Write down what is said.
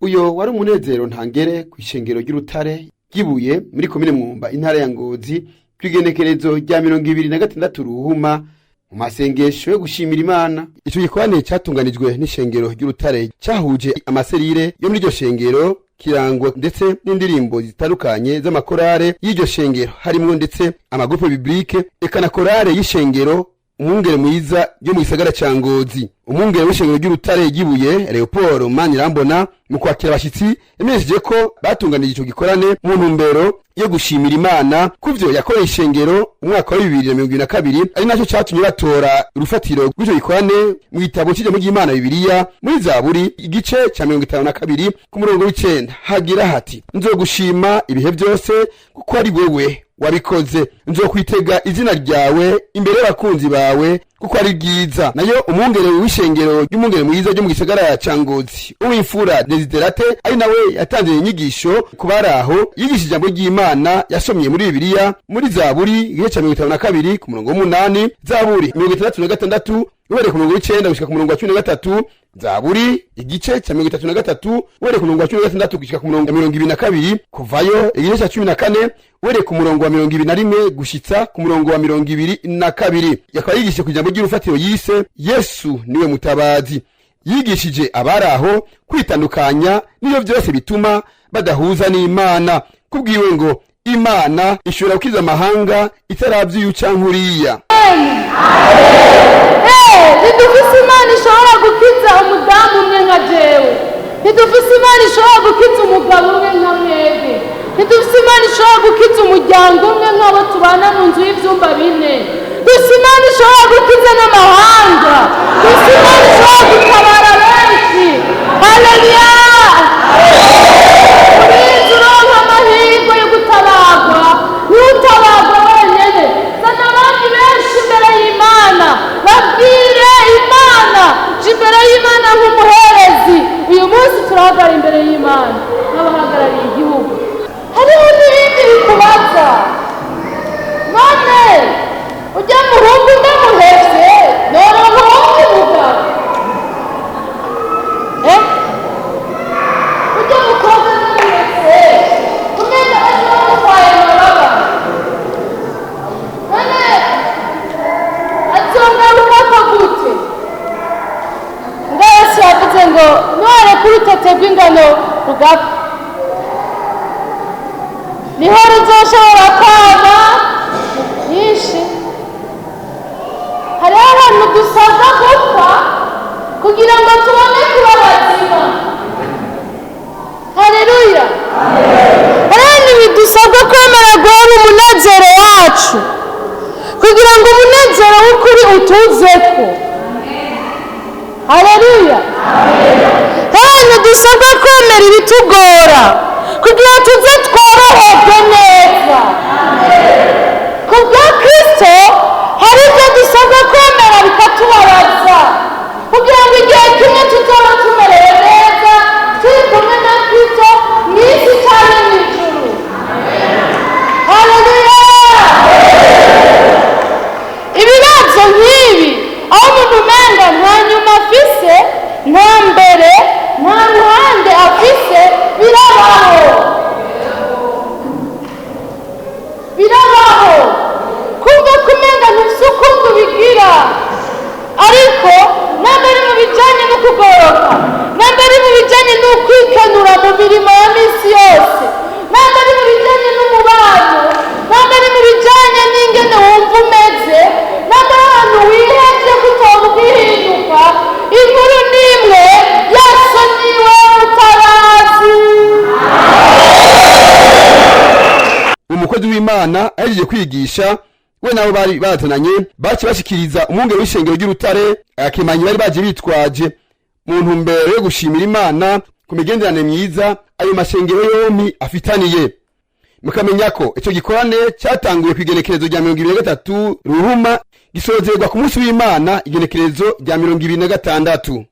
Uyo wari umunezero ntangere kw'ishengero ry'Urutare ry'ibuye muri komine Mwumba intara ya Ngozi kw'igenekerezo rya 26 Ruhuma mu masengesho yo gushimira Imana. Ico gikorane catunganijwe n'ishengero ry'Urutare cahuje amaserire yo muri iryo shengero kirango ndetse n'indirimbo zitandukanye z'amakorale y'iryo shengero harimwo ndetse amagrupe biblique eka na korale y'ishengero umwungere mwiza yo mu gisagara ca Ngozi. Umwungere w'ishengero ry'Urutare ry'ibuye Leopold Manirambona mu kwakira abashitsi yamenyesheje ko batunganije ico gikorane mu ntumbero yo gushimira Imana kuvyo yakoreye ishengero umwaka wa 2022 ari naco catumye batora urufatiro rw'ico gikorane mu gitabo cy'ijambo ry'Imana Bibiliya muri Zaburi igice ca 52 ku murongo w'9 hagira hati nzogushima ibihe byose kuko ari wewe wabikoze, nzokwitega izina ryawe imbere y'abakunzi bawe kuko ari bwiza. Nayo umwungere w'ishengero ry'umwungere mwiza ryo mu gisagara ca Ngozi uw'imfura Desiderate ari nawe yatanze inyigisho ku baraho yigishije ijambo ry'Imana yasomye muri Bibiliya muri Zaburi igice ca 52 ku murongo w'8, Zaburi 66 uhereye ku murongo w'9 gushika ku murongo wa 13, Zaburi igice ca 33 uhereye ku murongo wa 16 gushika ku murongo wa 22, Kuvayo igice ca 14 uhereye ku murongo wa 21 gushitsa ku murongo wa 22. Yakaba yigishe ku ijambo ry'urufatiro yise Yesu niwe mutabazi. Yigishije abaraho kwitandukanya n'ibyo byose bituma badahuza n'Imana. Kubwiwe ngo Imana ishobora gukiza amahanga itaravye yuca nkuriya. Ntidufise Imana ishobora gukiza umudamu umwe nka jewe. Ntidufise Imana ishobora gukiza umugabo umwe nka mwebwe. Ntidufise Imana ishobora gukiza umuryango umwe nk'abo tubana mu nzu y'ivyumba 4. Dufise Imana ishobora gukiza n'amahanga. Dufise Imana ishobora gutabara benshi. Haleluya! Urizi uronka amahirwe yo gutabarwa. Ntutabarwa wenyene. Zana abandi benshi imbere y'Imana. Babwire Imana. Imbere y'Imana nk'umuherezi. Uyu munsi turahagara imbere y'Imana n'abahagarariye igihugu. Hariho n'ibindi bikubaza. None ujya mu rugo ndamuhevye noronka wowe mugabo. Ujya mu koga ndamuhevye kumenya ejo wamutwaye amababa. None azongarukako gute? Nga Yesu yavuze ngo nore kuri urutete rw'ingano rugapfa niho ruzoshobora kwama nyinshi. Hariho abantu dusabwa gupfa kugira ngo tubone kuba bazima. Haleluya! Hariho bidusabwa kwemera guhana umunezero wacu kugira ngo umunezero w'ukuri utuzeko. Haleluya! Hariho dusabwa kwemera ibitugora kugira tuze tworoherwe neza. Kubwa Kristo hari ibyo dusabwa kwemera bikatubabaza kugira ngo igihe kimwe tuzoba tumerewe neza turi kumwe na Kristo mw'isi cyane mw'ijuru. Haleluya! Ibibazo nk'ibi aho umuntu umenga nta nyuma afise nta mbere nta ruhande afise birabaho. Kumva kumenga ntufise ukuntu bigira ariko namba ari mu bijanye no kugoroka, namba ari mu bijanye no kwikenura mu mirimo ya misi yose, namba ari mu bijanye n'umubano, namba ari mu bijanye n'ingene wumva umeze, namba ari ahantu wihevye kutoba ugihinduka, inkuru n'imwe Yesu niwe mutabazi. Umukozi w'Imana ahejeje kwigisha we nabo bari batananye baci bashikiriza umwungere w'ishengero ry'Urutare akimanye bari baje bitwaje mu ntumbero yo gushimira Imana ku migenderanire myiza ayo mashengero yompi afitaniye. Mukamenya ko ico gikorane cyatanguye kwigenekerezo rya 23 Ruhuma gisozerwa ku munsi w'Imana igenekerezo rya 26.